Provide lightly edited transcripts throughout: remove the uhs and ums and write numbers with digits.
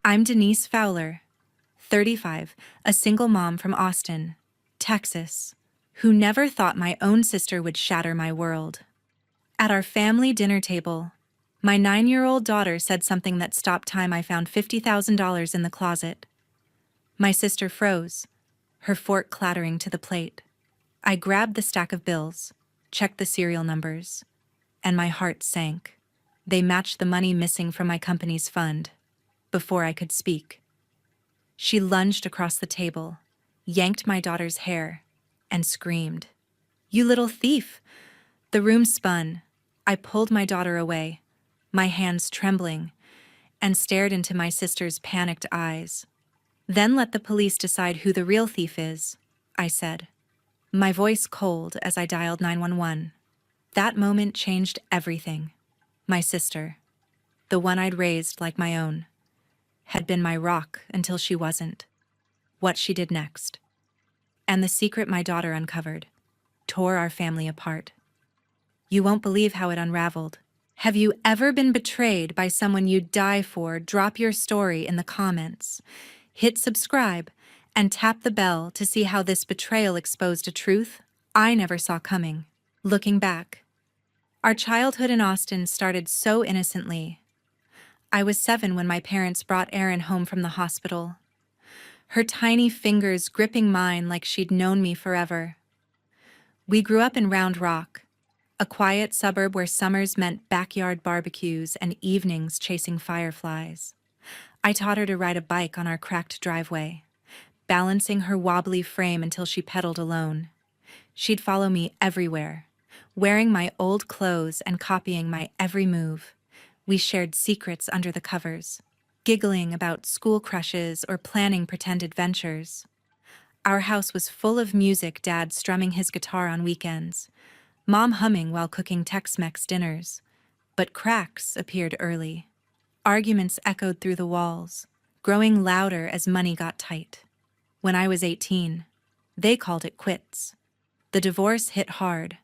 I'm Denise Fowler, 35, a single mom from Austin, Texas, who never thought my own sister would shatter my world. At our family dinner table, my 9-year-old daughter said something that stopped time. I found $50,000 in the closet. My sister froze, her fork clattering to the plate. I grabbed the stack of bills, checked the serial numbers, and my heart sank. They matched the money missing from my company's fund. Before I could speak, she lunged across the table, yanked my daughter's hair, and screamed, "You little thief!" The room spun. I pulled my daughter away, my hands trembling, and stared into my sister's panicked eyes. "Then let the police decide who the real thief is," I said, my voice cold as I dialed 911. That moment changed everything. My sister, the one I'd raised like my own, had been my rock until she wasn't. What she did next, and the secret my daughter uncovered, tore our family apart. You won't believe how it unraveled. Have you ever been betrayed by someone you'd die for? Drop your story in the comments. Hit subscribe and tap the bell to see how this betrayal exposed a truth I never saw coming. Looking back, our childhood in Austin started so innocently. I was 7 when my parents brought Erin home from the hospital, her tiny fingers gripping mine like she'd known me forever. We grew up in Round Rock, a quiet suburb where summers meant backyard barbecues and evenings chasing fireflies. I taught her to ride a bike on our cracked driveway, balancing her wobbly frame until she pedaled alone. She'd follow me everywhere, wearing my old clothes and copying my every move. We shared secrets under the covers, giggling about school crushes or planning pretend adventures. Our house was full of music, Dad strumming his guitar on weekends, Mom humming while cooking Tex-Mex dinners. But cracks appeared early. Arguments echoed through the walls, growing louder as money got tight. When I was 18, they called it quits. The divorce hit hard.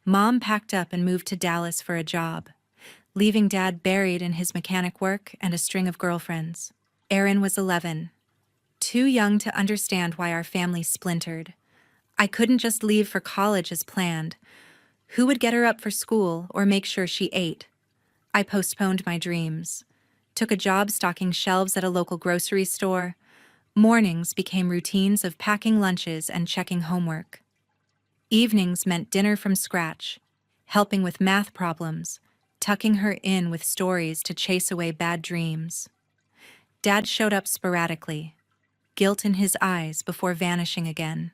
Mom packed up and moved to Dallas for a job, leaving Dad buried in his mechanic work and a string of girlfriends. Erin was 11, too young to understand why our family splintered. I couldn't just leave for college as planned. Who would get her up for school or make sure she ate? I postponed my dreams, took a job stocking shelves at a local grocery store. Mornings became routines of packing lunches and checking homework. Evenings meant dinner from scratch, helping with math problems, tucking her in with stories to chase away bad dreams. Dad showed up sporadically, guilt in his eyes before vanishing again.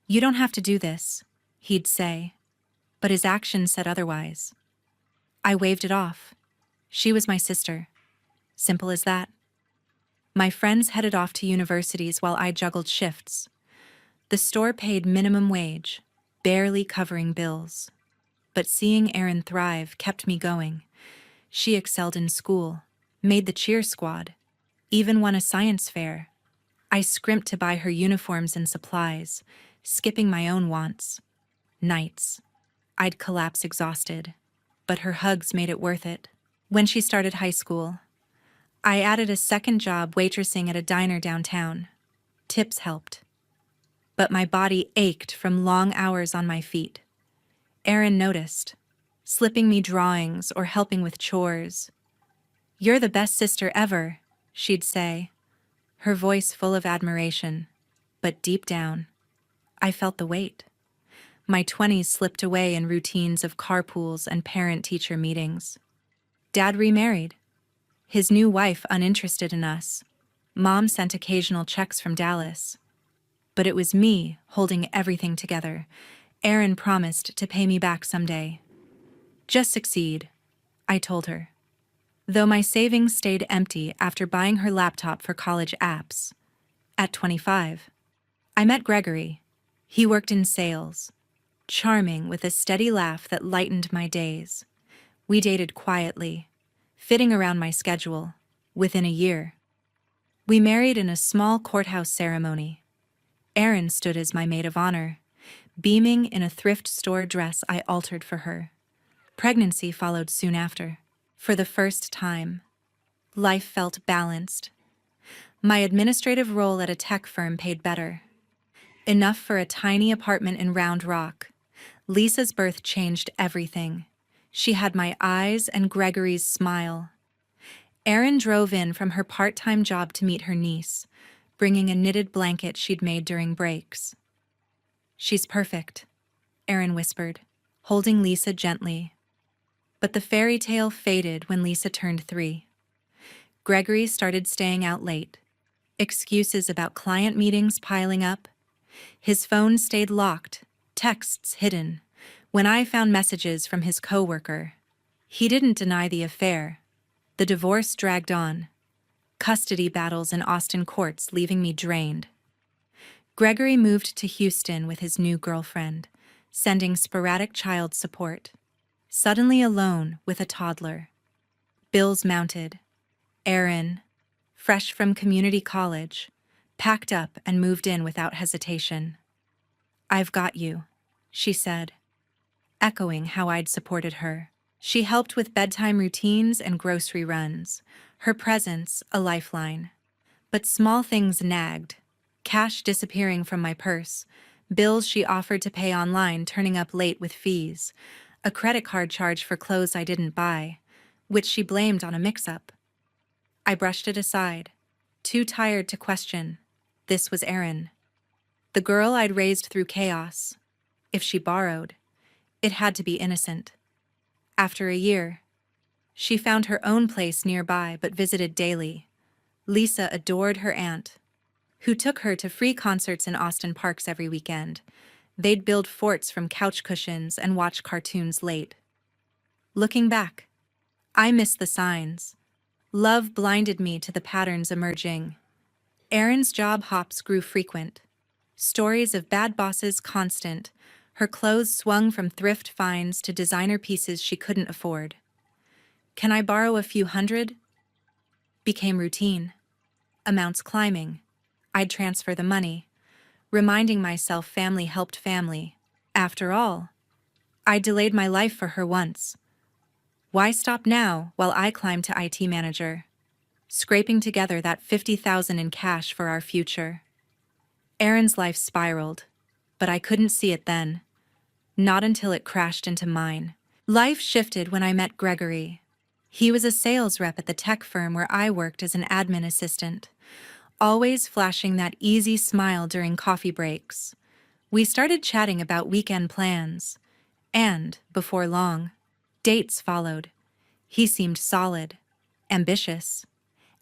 "You don't have to do this," he'd say, but his actions said otherwise. I waved it off. She was my sister. Simple as that. My friends headed off to universities while I juggled shifts. The store paid minimum wage, barely covering bills. But seeing Erin thrive kept me going. She excelled in school, made the cheer squad, even won a science fair. I scrimped to buy her uniforms and supplies, skipping my own wants. Nights, I'd collapse exhausted, but her hugs made it worth it. When she started high school, I added a second job waitressing at a diner downtown. Tips helped, but my body ached from long hours on my feet. Erin noticed, slipping me drawings or helping with chores. "You're the best sister ever," she'd say, her voice full of admiration. But deep down, I felt the weight. My 20s slipped away in routines of carpools and parent-teacher meetings. Dad remarried, his new wife uninterested in us. Mom sent occasional checks from Dallas. But it was me holding everything together. Erin promised to pay me back someday. "Just succeed," I told her. Though my savings stayed empty after buying her laptop for college apps. At 25, I met Gregory. He worked in sales, charming with a steady laugh that lightened my days. We dated quietly, fitting around my schedule. Within a year, we married in a small courthouse ceremony. Erin stood as my maid of honor, beaming in a thrift store dress I altered for her. Pregnancy followed soon after. For the first time, life felt balanced, My administrative role at a tech firm paid better. Enough for a tiny apartment in Round Rock. Lisa's birth changed everything. She had my eyes and Gregory's smile. Erin drove in from her part-time job to meet her niece, bringing a knitted blanket she'd made during breaks. "She's perfect," Erin whispered, holding Lisa gently. But the fairy tale faded when Lisa turned 3. Gregory started staying out late. Excuses about client meetings piling up. His phone stayed locked, texts hidden. When I found messages from his coworker, he didn't deny the affair. The divorce dragged on. Custody battles in Austin courts leaving me drained. Gregory moved to Houston with his new girlfriend, sending sporadic child support. Suddenly alone with a toddler. Bills mounted. Erin, fresh from community college, packed up and moved in without hesitation. "I've got you," she said, echoing how I'd supported her. She helped with bedtime routines and grocery runs, her presence a lifeline. But small things nagged, cash disappearing from my purse, bills she offered to pay online turning up late with fees, a credit card charge for clothes I didn't buy, which she blamed on a mix-up. I brushed it aside, too tired to question. This was Erin, the girl I'd raised through chaos. If she borrowed, it had to be innocent. After a year, she found her own place nearby but visited daily. Lisa adored her aunt, who took her to free concerts in Austin parks every weekend. They'd build forts from couch cushions and watch cartoons late. Looking back, I miss the signs. Love blinded me to the patterns emerging. Erin's job hops grew frequent. Stories of bad bosses constant. Her clothes swung from thrift finds to designer pieces she couldn't afford. "Can I borrow a few hundred?" Became routine. Amounts climbing. I'd transfer the money, reminding myself family helped family. After all, I delayed my life for her once. Why stop now while I climbed to IT manager, scraping together that $50,000 in cash for our future? Erin's life spiraled, but I couldn't see it then. Not until it crashed into mine. Life shifted when I met Gregory. He was a sales rep at the tech firm where I worked as an admin assistant, always flashing that easy smile during coffee breaks. We started chatting about weekend plans, and, before long, dates followed. He seemed solid, ambitious,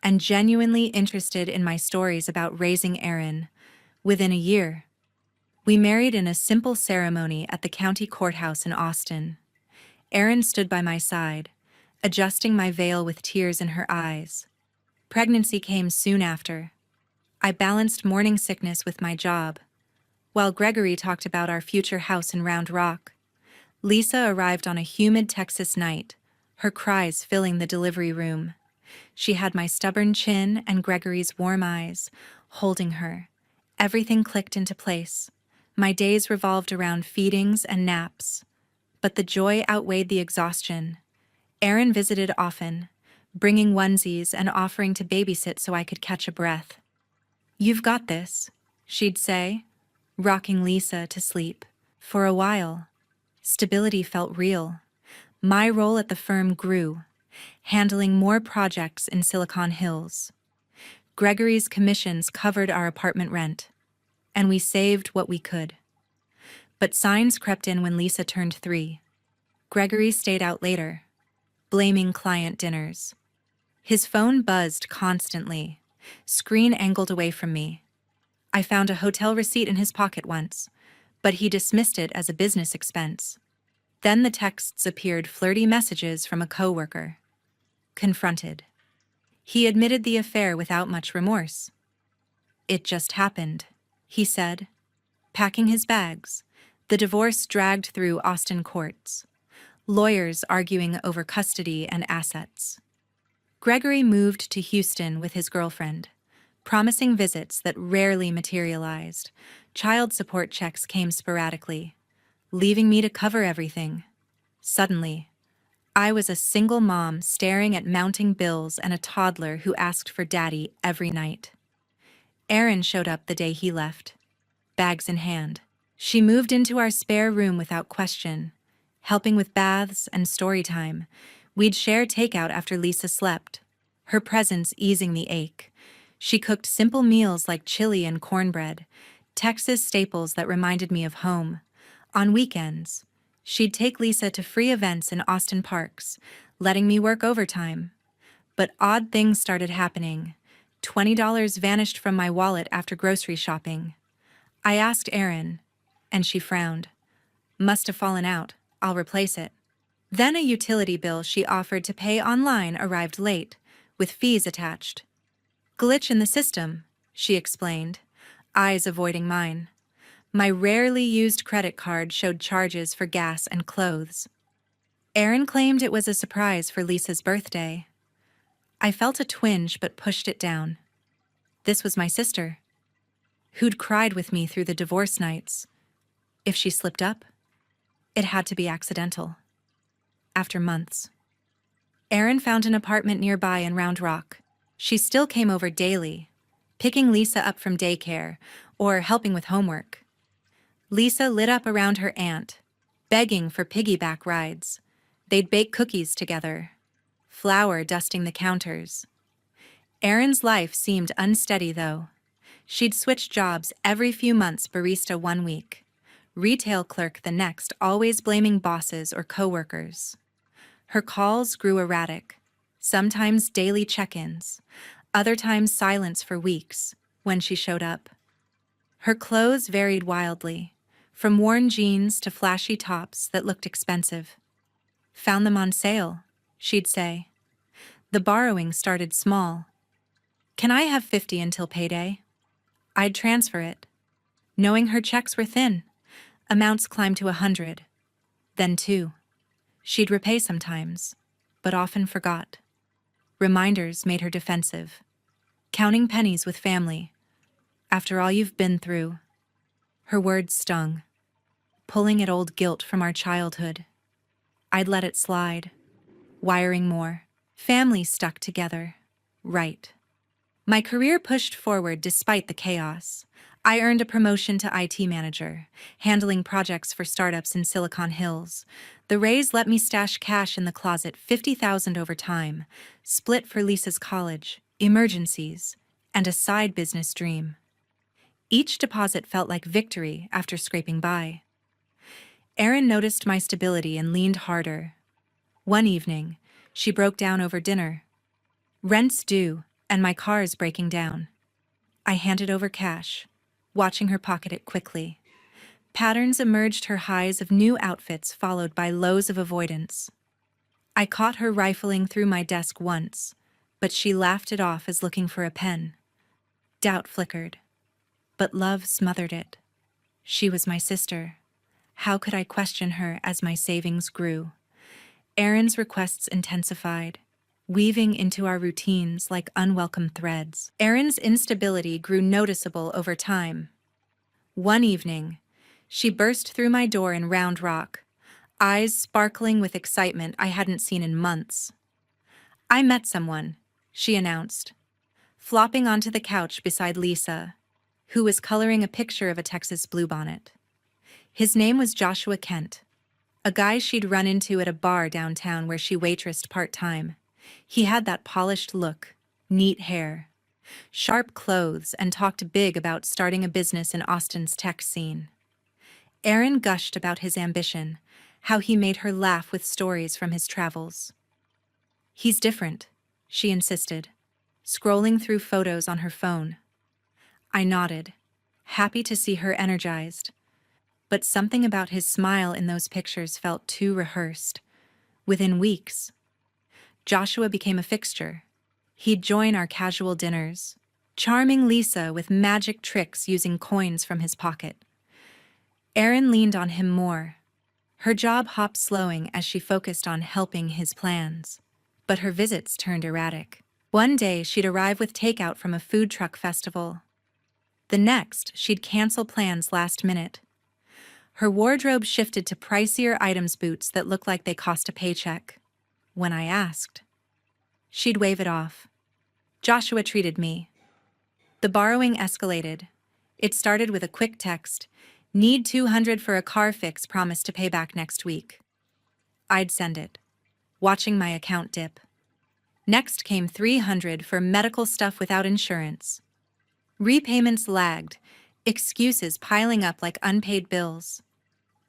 and genuinely interested in my stories about raising Erin. Within a year, we married in a simple ceremony at the county courthouse in Austin. Erin stood by my side, adjusting my veil with tears in her eyes. Pregnancy came soon after. I balanced morning sickness with my job, while Gregory talked about our future house in Round Rock. Lisa arrived on a humid Texas night, her cries filling the delivery room. She had my stubborn chin and Gregory's warm eyes, holding her. Everything clicked into place. My days revolved around feedings and naps. But the joy outweighed the exhaustion. Erin visited often, bringing onesies and offering to babysit so I could catch a breath. "You've got this," she'd say, rocking Lisa to sleep. For a while, stability felt real. My role at the firm grew, handling more projects in Silicon Hills. Gregory's commissions covered our apartment rent, and we saved what we could. But signs crept in when Lisa turned 3. Gregory stayed out later, blaming client dinners. His phone buzzed constantly, screen angled away from me. I found a hotel receipt in his pocket once, but he dismissed it as a business expense. Then the texts appeared, flirty messages from a coworker. Confronted. He admitted the affair without much remorse. "It just happened," he said. Packing his bags, the divorce dragged through Austin courts, lawyers arguing over custody and assets. Gregory moved to Houston with his girlfriend, promising visits that rarely materialized. Child support checks came sporadically, leaving me to cover everything. Suddenly, I was a single mom staring at mounting bills and a toddler who asked for daddy every night. Aaron showed up the day he left, bags in hand. She moved into our spare room without question, helping with baths and story time. We'd share takeout after Lisa slept, her presence easing the ache. She cooked simple meals like chili and cornbread, Texas staples that reminded me of home. On weekends, she'd take Lisa to free events in Austin parks, letting me work overtime. But odd things started happening. $20 vanished from my wallet after grocery shopping. I asked Erin, and she frowned. Must have fallen out. I'll replace it. Then a utility bill she offered to pay online arrived late, with fees attached. Glitch in the system, she explained, eyes avoiding mine. My rarely used credit card showed charges for gas and clothes. Erin claimed it was a surprise for Lisa's birthday. I felt a twinge but pushed it down. This was my sister, who'd cried with me through the divorce nights. If she slipped up, it had to be accidental. After months, Erin found an apartment nearby in Round Rock. She still came over daily, picking Lisa up from daycare or helping with homework. Lisa lit up around her aunt, begging for piggyback rides. They'd bake cookies together, flour dusting the counters. Erin's life seemed unsteady, though. She'd switch jobs every few months, barista one week, retail clerk the next, always blaming bosses or coworkers. Her calls grew erratic, sometimes daily check-ins, other times silence for weeks when she showed up. Her clothes varied wildly, from worn jeans to flashy tops that looked expensive. Found them on sale, she'd say. The borrowing started small. Can I have $50 until payday? I'd transfer it. Knowing her checks were thin, amounts climbed to $100, then $2. She'd repay sometimes, but often forgot. Reminders made her defensive. Counting pennies with family. After all you've been through. Her words stung, pulling at old guilt from our childhood. I'd let it slide, wiring more. Family stuck together. Right. My career pushed forward despite the chaos. I earned a promotion to IT manager, handling projects for startups in Silicon Hills. The raise let me stash cash in the closet, $50,000 over time, split for Lisa's college, emergencies, and a side business dream. Each deposit felt like victory after scraping by. Erin noticed my stability and leaned harder. One evening, she broke down over dinner. Rent's due, and my car is breaking down. I handed over cash, watching her pocket it quickly. Patterns emerged, her highs of new outfits followed by lows of avoidance. I caught her rifling through my desk once, but she laughed it off as looking for a pen. Doubt flickered, but love smothered it. She was my sister. How could I question her as my savings grew? Erin's requests intensified, weaving into our routines like unwelcome threads. Erin's instability grew noticeable over time. One evening, she burst through my door in Round Rock, eyes sparkling with excitement I hadn't seen in months. I met someone, she announced, flopping onto the couch beside Lisa, who was coloring a picture of a Texas bluebonnet. His name was Joshua Kent, a guy she'd run into at a bar downtown where she waitressed part-time. He had that polished look, neat hair, sharp clothes, and talked big about starting a business in Austin's tech scene. Erin gushed about his ambition, how he made her laugh with stories from his travels. He's different, she insisted, scrolling through photos on her phone. I nodded, happy to see her energized. But something about his smile in those pictures felt too rehearsed. Within weeks, Joshua became a fixture. He'd join our casual dinners, charming Lisa with magic tricks using coins from his pocket. Erin leaned on him more, her job hop slowing as she focused on helping his plans. But her visits turned erratic. One day, she'd arrive with takeout from a food truck festival. The next, she'd cancel plans last minute. Her wardrobe shifted to pricier items, boots that looked like they cost a paycheck. When I asked, she'd wave it off. Joshua treated me The borrowing escalated. It started with a quick text, "Need 200 for a car fix, promise to pay back next week." I'd send it, watching my account dip. Next came 300 for medical stuff without insurance. Repayments lagged, excuses piling up like unpaid bills.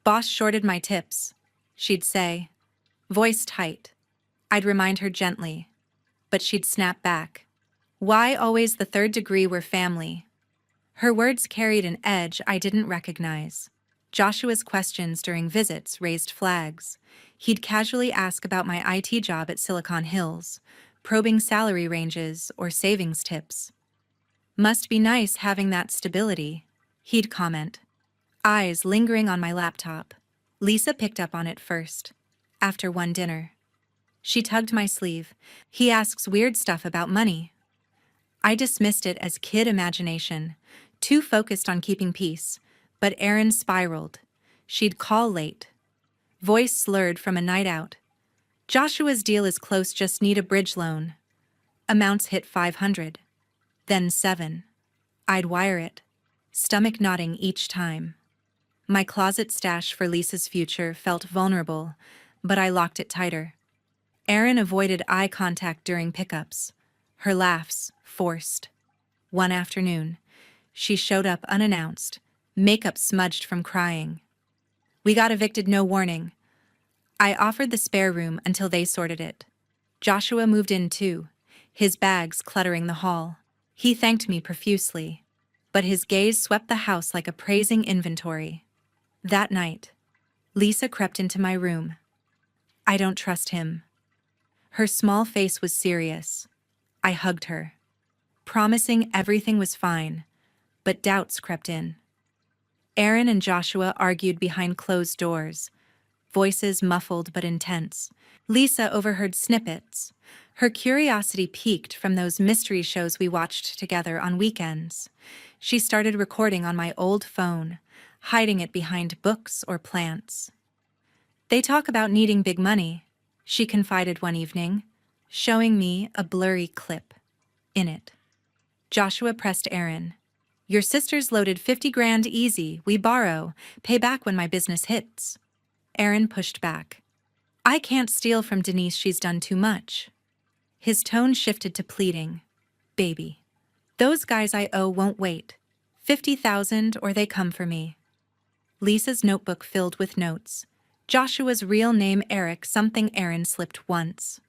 "Boss shorted my tips," she'd say, voice tight. I'd remind her gently, but she'd snap back. "Why always the third degree? We're family." Her words carried an edge I didn't recognize. Joshua's questions during visits raised flags. He'd casually ask about my IT job at Silicon Hills, probing salary ranges or savings tips. "Must be nice having that stability," he'd comment, eyes lingering on my laptop. Lisa picked up on it first, after one dinner. She tugged my sleeve. "He asks weird stuff about money." I dismissed it as kid imagination, too focused on keeping peace, but Erin spiraled. She'd call late. Voice slurred from a night out. "Joshua's deal is close, just need a bridge loan." Amounts hit 500. Then 7. I'd wire it, stomach knotting each time. My closet stash for Lisa's future felt vulnerable, but I locked it tighter. Erin avoided eye contact during pickups, her laughs forced. One afternoon, she showed up unannounced, makeup smudged from crying. "We got evicted, no warning." I offered the spare room until they sorted it. Joshua moved in too, his bags cluttering the hall. He thanked me profusely, but his gaze swept the house like a praising inventory. That night, Lisa crept into my room. "I don't trust him." Her small face was serious. I hugged her, promising everything was fine, but doubts crept in. Erin and Joshua argued behind closed doors, voices muffled but intense. Lisa overheard snippets. Her curiosity peaked from those mystery shows we watched together on weekends. She started recording on my old phone, hiding it behind books or plants. "They talk about needing big money," she confided one evening, showing me a blurry clip. In it, Joshua pressed Erin. "Your sister's loaded 50 grand easy, we borrow, pay back when my business hits." Erin pushed back. "I can't steal from Denise, she's done too much." His tone shifted to pleading. "Baby, those guys I owe won't wait. 50,000 or they come for me." Lisa's notebook filled with notes. Joshua's real name Eric, something Erin slipped once.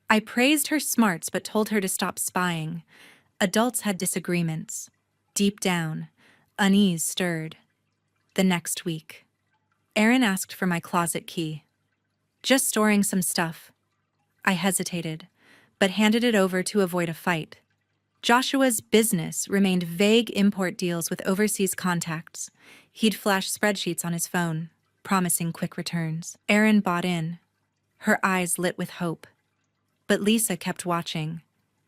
I praised her smarts but told her to stop spying. Adults had disagreements. Deep down, unease stirred. The next week, Erin asked for my closet key. "Just storing some stuff." I hesitated, but handed it over to avoid a fight. Joshua's business remained vague: import deals with overseas contacts. He'd flash spreadsheets on his phone, promising quick returns. Erin bought in, her eyes lit with hope. But Lisa kept watching.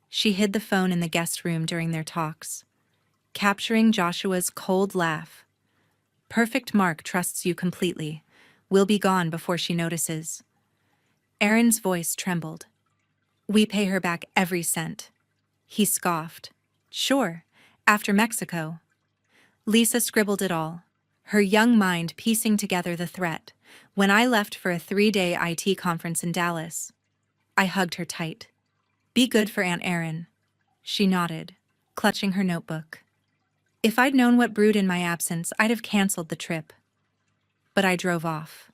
She hid the phone in the guest room during their talks, capturing Joshua's cold laugh. "Perfect Mark trusts you completely. We'll be gone before she notices." Erin's voice trembled. "We pay her back every cent." He scoffed. "Sure, after Mexico." Lisa scribbled it all, her young mind piecing together the threat. When I left for a 3-day IT conference in Dallas, I hugged her tight. "Be good for Aunt Erin." She nodded, clutching her notebook. If I'd known what brewed in my absence, I'd have canceled the trip. But I drove off,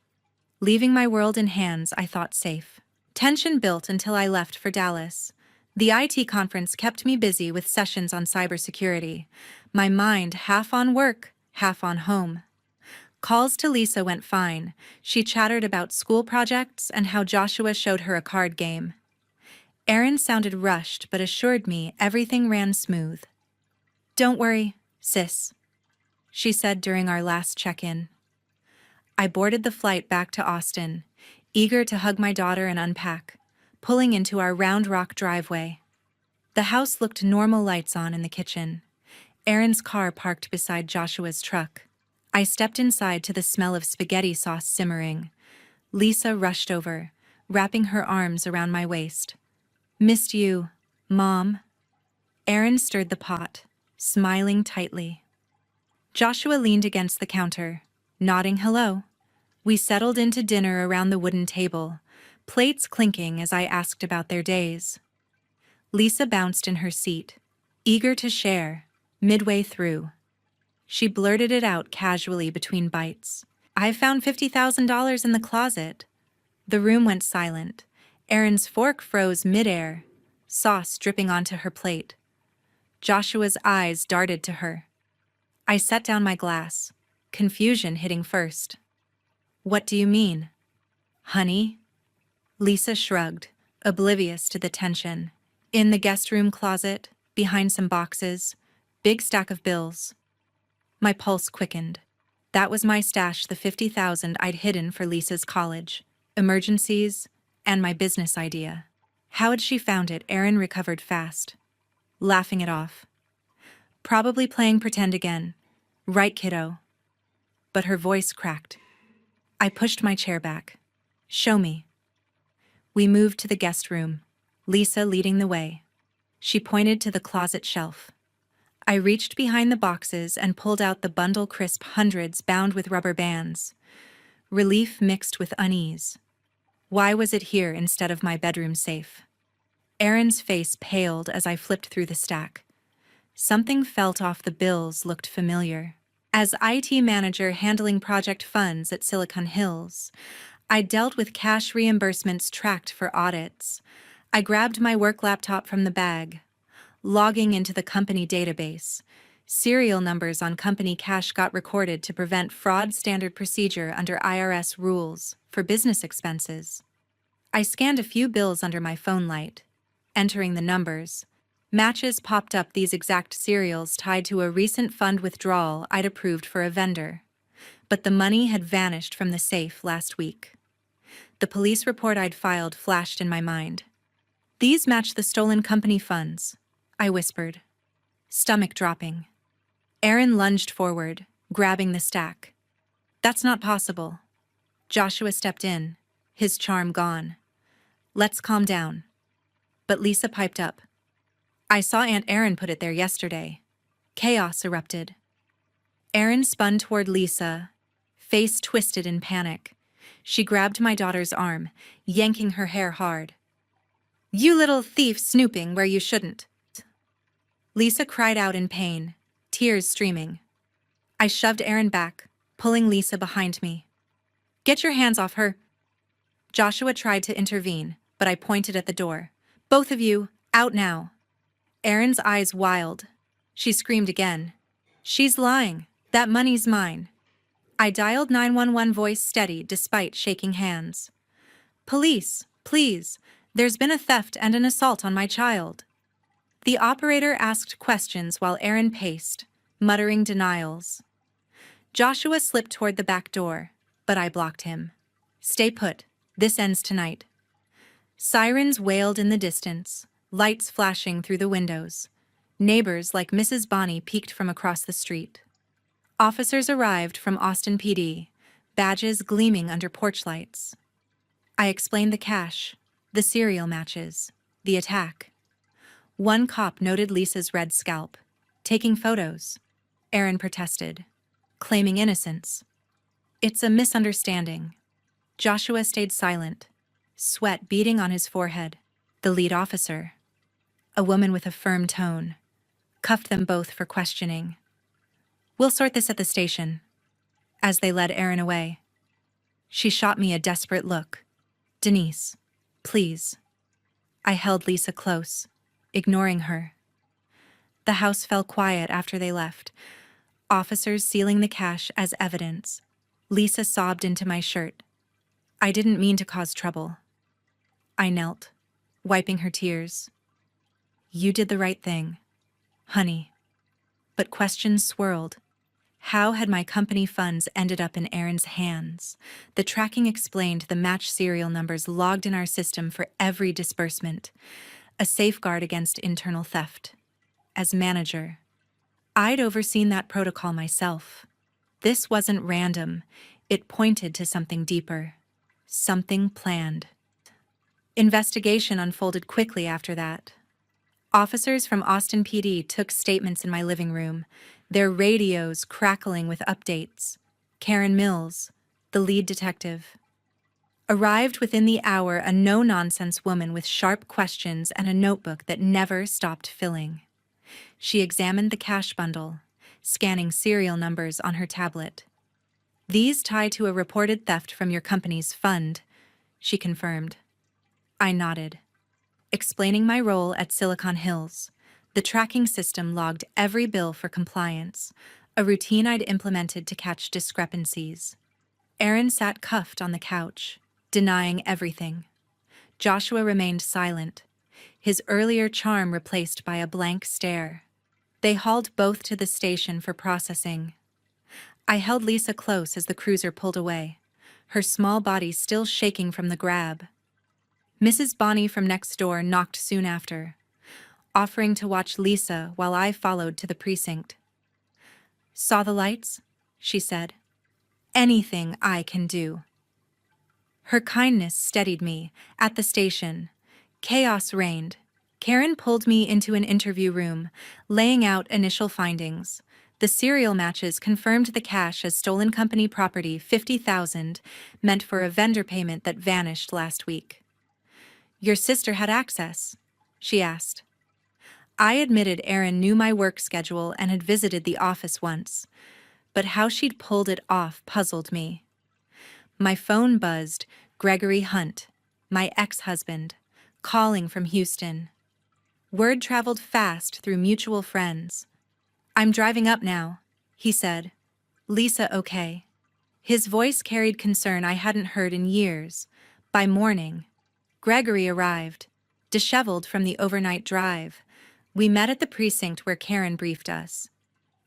leaving my world in hands I thought safe. Tension built until I left for Dallas. The IT conference kept me busy with sessions on cybersecurity, my mind half on work, half on home. Calls to Lisa went fine. She chattered about school projects and how Joshua showed her a card game. Erin sounded rushed but assured me everything ran smooth. "Don't worry, sis," she said during our last check-in. I boarded the flight back to Austin, eager to hug my daughter and unpack, pulling into our Round Rock driveway. The house looked normal, lights on in the kitchen. Erin's car parked beside Joshua's truck. I stepped inside to the smell of spaghetti sauce simmering. Lisa rushed over, wrapping her arms around my waist. "Missed you, Mom." Erin stirred the pot, smiling tightly. Joshua leaned against the counter, nodding hello. We settled into dinner around the wooden table, plates clinking as I asked about their days. Lisa bounced in her seat, eager to share, midway through. She blurted it out casually between bites. "I found $50,000 in the closet." The room went silent. Erin's fork froze midair, sauce dripping onto her plate. Joshua's eyes darted to her. I set down my glass, confusion hitting first. "What do you mean?" "Honey?" Lisa shrugged, oblivious to the tension. In the guest room closet, behind some boxes, big stack of bills. My pulse quickened. That was my stash, the $50,000 I'd hidden for Lisa's college, emergencies, and my business idea. How had she found it? Erin recovered fast, laughing it off. "Probably playing pretend again. Right, kiddo?" But her voice cracked. I pushed my chair back. "Show me." We moved to the guest room, Lisa leading the way. She pointed to the closet shelf. I reached behind the boxes and pulled out the bundle crisp hundreds bound with rubber bands. Relief mixed with unease. Why was it here instead of my bedroom safe? Erin's face paled as I flipped through the stack. Something felt off. The bills looked familiar. As IT manager handling project funds at Silicon Hills, I dealt with cash reimbursements tracked for audits. I grabbed my work laptop from the bag, logging into the company database. Serial numbers on company cash got recorded to prevent fraud. Standard procedure under IRS rules for business expenses. I scanned a few bills under my phone light, entering the numbers. Matches popped up, these exact serials tied to a recent fund withdrawal I'd approved for a vendor. But the money had vanished from the safe last week. The police report I'd filed flashed in my mind. "These match the stolen company funds," I whispered, stomach dropping. Erin lunged forward, grabbing the stack. "That's not possible." Joshua stepped in, his charm gone. "Let's calm down." But Lisa piped up. "I saw Aunt Erin put it there yesterday." Chaos erupted. Erin spun toward Lisa, face twisted in panic. She grabbed my daughter's arm, yanking her hair hard. "You little thief, snooping where you shouldn't." Lisa cried out in pain, tears streaming. I shoved Erin back, pulling Lisa behind me. "Get your hands off her." Joshua tried to intervene, but I pointed at the door. "Both of you, out now." Erin's eyes wild. She screamed again. "She's lying. That money's mine." I dialed 911, voice steady despite shaking hands. "Police, please. There's been a theft and an assault on my child." The operator asked questions while Erin paced, muttering denials. Joshua slipped toward the back door, but I blocked him. "Stay put. This ends tonight." Sirens wailed in the distance, lights flashing through the windows. Neighbors like Mrs. Bonney peeked from across the street. Officers arrived from Austin PD, badges gleaming under porch lights. I explained the cash, the serial matches, the attack. One cop noted Lisa's red scalp, taking photos. Erin protested, claiming innocence. "It's a misunderstanding." Joshua stayed silent, sweat beading on his forehead. The lead officer, a woman with a firm tone, cuffed them both for questioning. "We'll sort this at the station." As they led Erin away, she shot me a desperate look. "Denise, please." I held Lisa close, ignoring her. The house fell quiet after they left, officers sealing the cash as evidence. Lisa sobbed into my shirt. "I didn't mean to cause trouble." I knelt, wiping her tears. "You did the right thing, honey." But questions swirled. How had my company funds ended up in Erin's hands? The tracking explained the match serial numbers logged in our system for every disbursement, a safeguard against internal theft. As manager, I'd overseen that protocol myself. This wasn't random. It pointed to something deeper, something planned. Investigation unfolded quickly after that. Officers from Austin PD took statements in my living room, their radios crackling with updates. Karen Mills, the lead detective, arrived within the hour, a no-nonsense woman with sharp questions and a notebook that never stopped filling. She examined the cash bundle, scanning serial numbers on her tablet. "These tie to a reported theft from your company's fund," she confirmed. I nodded. Explaining my role at Silicon Hills, the tracking system logged every bill for compliance, a routine I'd implemented to catch discrepancies. Aaron sat cuffed on the couch, denying everything. Joshua remained silent, his earlier charm replaced by a blank stare. They hauled both to the station for processing. I held Lisa close as the cruiser pulled away, her small body still shaking from the grab. Mrs. Bonney from next door knocked soon after, offering to watch Lisa while I followed to the precinct. "Saw the lights?" she said. "Anything I can do." Her kindness steadied me. At the station, chaos reigned. Karen pulled me into an interview room, laying out initial findings. The serial matches confirmed the cash as stolen company property, $50,000, meant for a vendor payment that vanished last week. "Your sister had access?" she asked. I admitted Aaron knew my work schedule and had visited the office once, but how she'd pulled it off puzzled me. My phone buzzed. Gregory Hunt, my ex-husband, calling from Houston. Word traveled fast through mutual friends. "I'm driving up now," he said. "Lisa okay?" His voice carried concern I hadn't heard in years. By morning, Gregory arrived, disheveled from the overnight drive. We met at the precinct where Karen briefed us.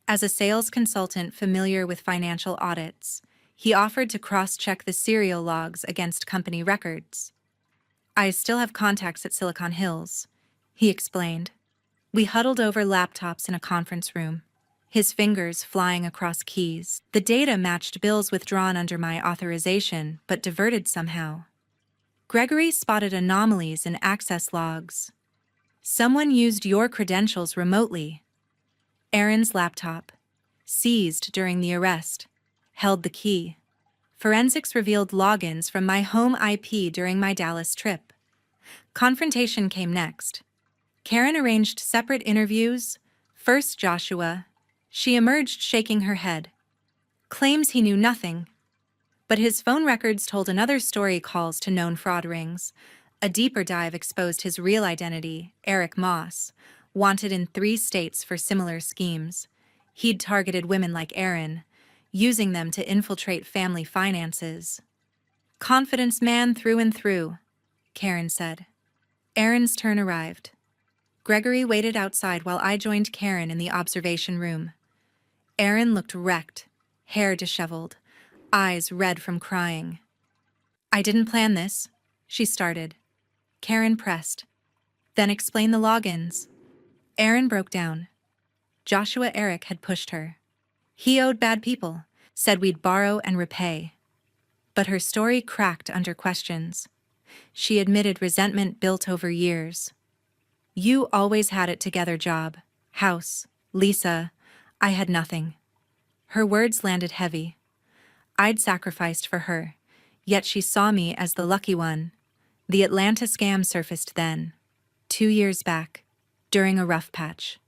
As a sales consultant familiar with financial audits, he offered to cross-check the serial logs against company records. "I still have contacts at Silicon Hills," he explained. We huddled over laptops in a conference room, his fingers flying across keys. The data matched bills withdrawn under my authorization, but diverted somehow. Gregory spotted anomalies in access logs. "Someone used your credentials remotely." Aaron's laptop, seized during the arrest, held the key. Forensics revealed logins from my home IP during my Dallas trip. Confrontation came next. Karen arranged separate interviews. First Joshua. She emerged shaking her head. Claims he knew nothing. But his phone records told another story. Calls to known fraud rings. A deeper dive exposed his real identity, Eric Moss, wanted in 3 states for similar schemes. He'd targeted women like Aaron, using them to infiltrate family finances. "Confidence man through and through," Karen said. Aaron's turn arrived. Gregory waited outside while I joined Karen in the observation room. Aaron looked wrecked, hair disheveled, eyes red from crying. "I didn't plan this," she started. Karen pressed. "Then explain the logins." Aaron broke down. Joshua Eric had pushed her. He owed bad people, said we'd borrow and repay. But her story cracked under questions. She admitted resentment built over years. "You always had it together, job, house, Lisa. I had nothing." Her words landed heavy. I'd sacrificed for her, yet she saw me as the lucky one. The Atlanta scam surfaced then, 2 years back, during a rough patch.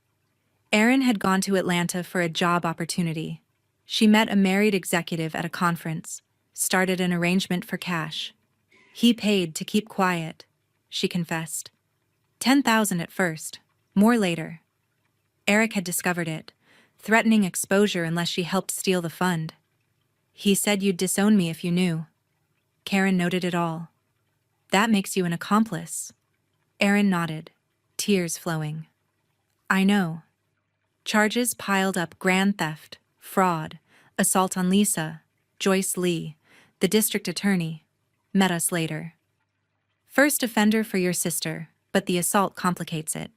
Aaron had gone to Atlanta for a job opportunity. She met a married executive at a conference, started an arrangement for cash. He paid to keep quiet, she confessed. $10,000 at first, more later. Eric had discovered it, threatening exposure unless she helped steal the fund. "He said you'd disown me if you knew." Karen noted it all. "That makes you an accomplice." Aaron nodded, tears flowing. "I know." Charges piled up: grand theft, fraud, assault on Lisa. Joyce Lee, the district attorney, met us later. "First offender for your sister, but the assault complicates it."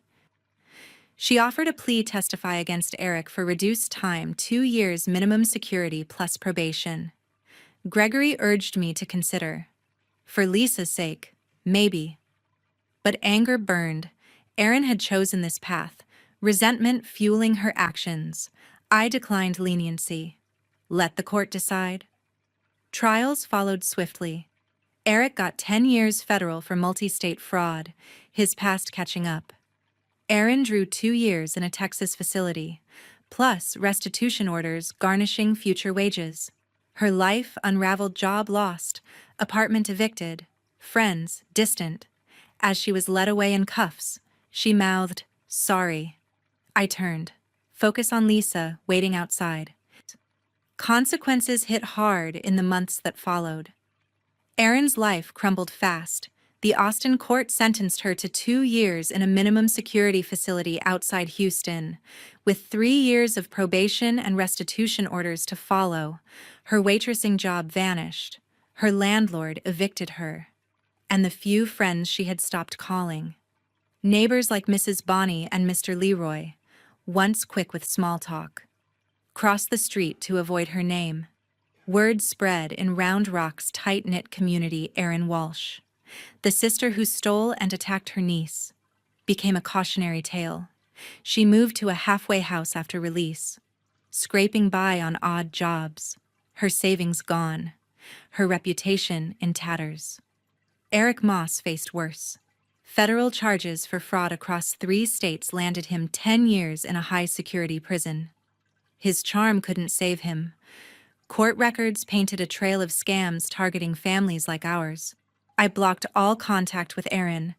She offered a plea: testify against Eric for reduced time, 2 years minimum security plus probation. Gregory urged me to consider. For Lisa's sake, maybe. But anger burned. Erin had chosen this path, resentment fueling her actions. I declined leniency. Let the court decide. Trials followed swiftly. Eric got 10 years federal for multi-state fraud, his past catching up. Erin drew 2 years in a Texas facility, plus restitution orders garnishing future wages. Her life unraveled, job lost, apartment evicted, friends distant. As she was led away in cuffs, she mouthed, "Sorry." I turned. Focus on Lisa, waiting outside. Consequences hit hard in the months that followed. Erin's life crumbled fast. The Austin court sentenced her to 2 years in a minimum security facility outside Houston, with 3 years of probation and restitution orders to follow. Her waitressing job vanished. Her landlord evicted her. And the few friends she had stopped calling. Neighbors like Mrs. Bonnie and Mr. Leroy, once quick with small talk, crossed the street to avoid her name. Word spread in Round Rock's tight-knit community. Erin Walsh, the sister who stole and attacked her niece, became a cautionary tale. She moved to a halfway house after release, scraping by on odd jobs, her savings gone, her reputation in tatters. Eric Moss faced worse. Federal charges for fraud across 3 states landed him 10 years in a high-security prison. His charm couldn't save him. Court records painted a trail of scams targeting families like ours. I blocked all contact with Erin,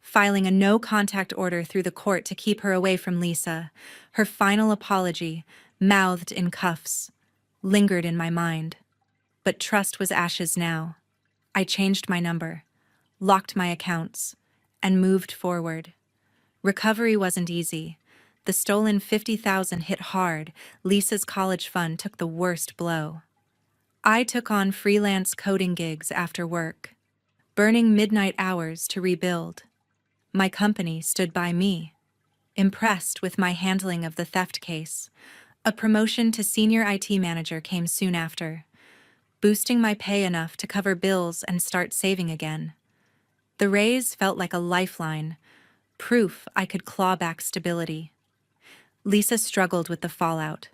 filing a no-contact order through the court to keep her away from Lisa. Her final apology, mouthed in cuffs, lingered in my mind. But trust was ashes now. I changed my number, locked my accounts, and moved forward. Recovery wasn't easy. The stolen $50,000 hit hard. Lisa's college fund took the worst blow. I took on freelance coding gigs after work, burning midnight hours to rebuild. My company stood by me, impressed with my handling of the theft case. A promotion to senior IT manager came soon after, boosting my pay enough to cover bills and start saving again. The raise felt like a lifeline, proof I could claw back stability. Lisa struggled with the fallout.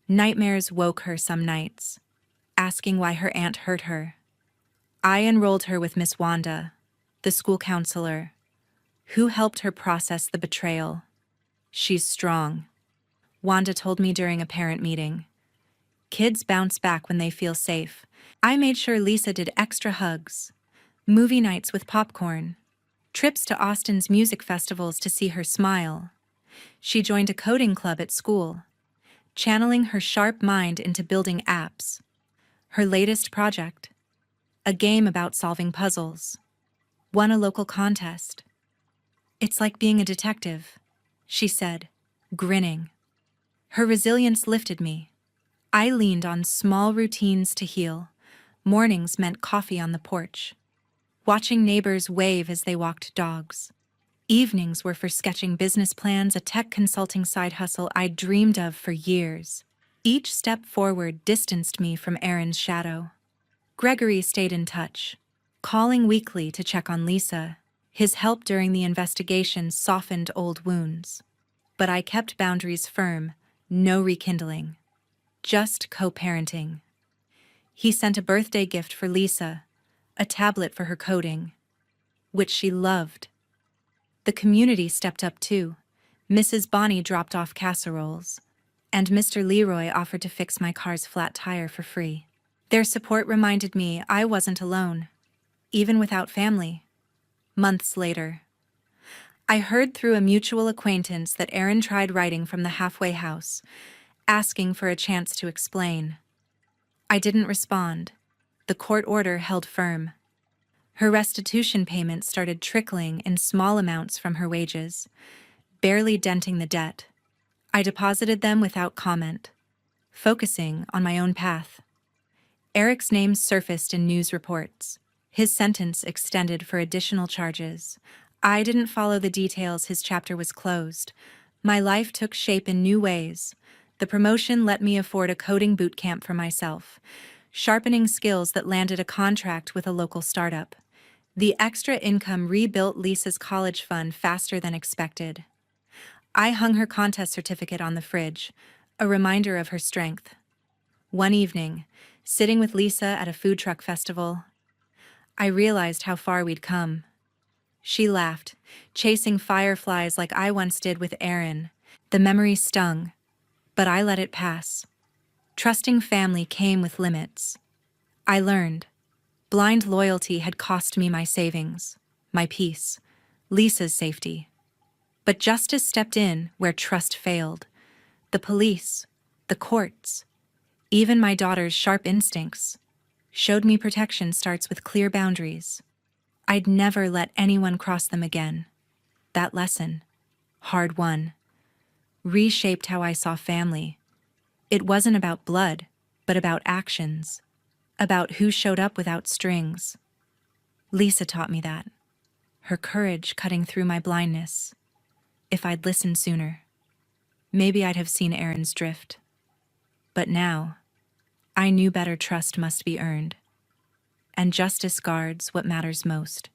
Nightmares woke her some nights, asking why her aunt hurt her. I enrolled her with Miss Wanda, the school counselor, who helped her process the betrayal. She's strong, Wanda told me during a parent meeting. Kids bounce back when they feel safe. I made sure Lisa did extra hugs, movie nights with popcorn, trips to Austin's music festivals to see her smile. She joined a coding club at school, channeling her sharp mind into building apps. Her latest project, a game about solving puzzles, won a local contest. "It's like being a detective," she said, grinning. Her resilience lifted me. I leaned on small routines to heal. Mornings meant coffee on the porch, watching neighbors wave as they walked dogs. Evenings were for sketching business plans, a tech consulting side hustle I'd dreamed of for years. Each step forward distanced me from Erin's shadow. Gregory stayed in touch, calling weekly to check on Lisa. His help during the investigation softened old wounds. But I kept boundaries firm, no rekindling, just co-parenting. He sent a birthday gift for Lisa, a tablet for her coding, which she loved. The community stepped up too. Mrs. Bonnie dropped off casseroles, and Mr. Leroy offered to fix my car's flat tire for free. Their support reminded me I wasn't alone, even without family. Months later, I heard through a mutual acquaintance that Erin tried writing from the halfway house, asking for a chance to explain. I didn't respond. The court order held firm. Her restitution payments started trickling in small amounts from her wages, barely denting the debt. I deposited them without comment, focusing on my own path. Eric's name surfaced in news reports. His sentence extended for additional charges. I didn't follow the details. His chapter was closed. My life took shape in new ways. The promotion let me afford a coding boot camp for myself, sharpening skills that landed a contract with a local startup. The extra income rebuilt Lisa's college fund faster than expected. I hung her contest certificate on the fridge, a reminder of her strength. One evening, sitting with Lisa at a food truck festival, I realized how far we'd come. She laughed, chasing fireflies like I once did with Aaron. The memory stung, but I let it pass. Trusting family came with limits. I learned. Blind loyalty had cost me my savings, my peace, Lisa's safety. But justice stepped in where trust failed. The police, the courts, even my daughter's sharp instincts showed me protection starts with clear boundaries. I'd never let anyone cross them again. That lesson, hard won, reshaped how I saw family. It wasn't about blood, but about actions, about who showed up without strings. Lisa taught me that, her courage cutting through my blindness. If I'd listened sooner, maybe I'd have seen Aaron's drift. But now, I knew better. Trust must be earned, and justice guards what matters most.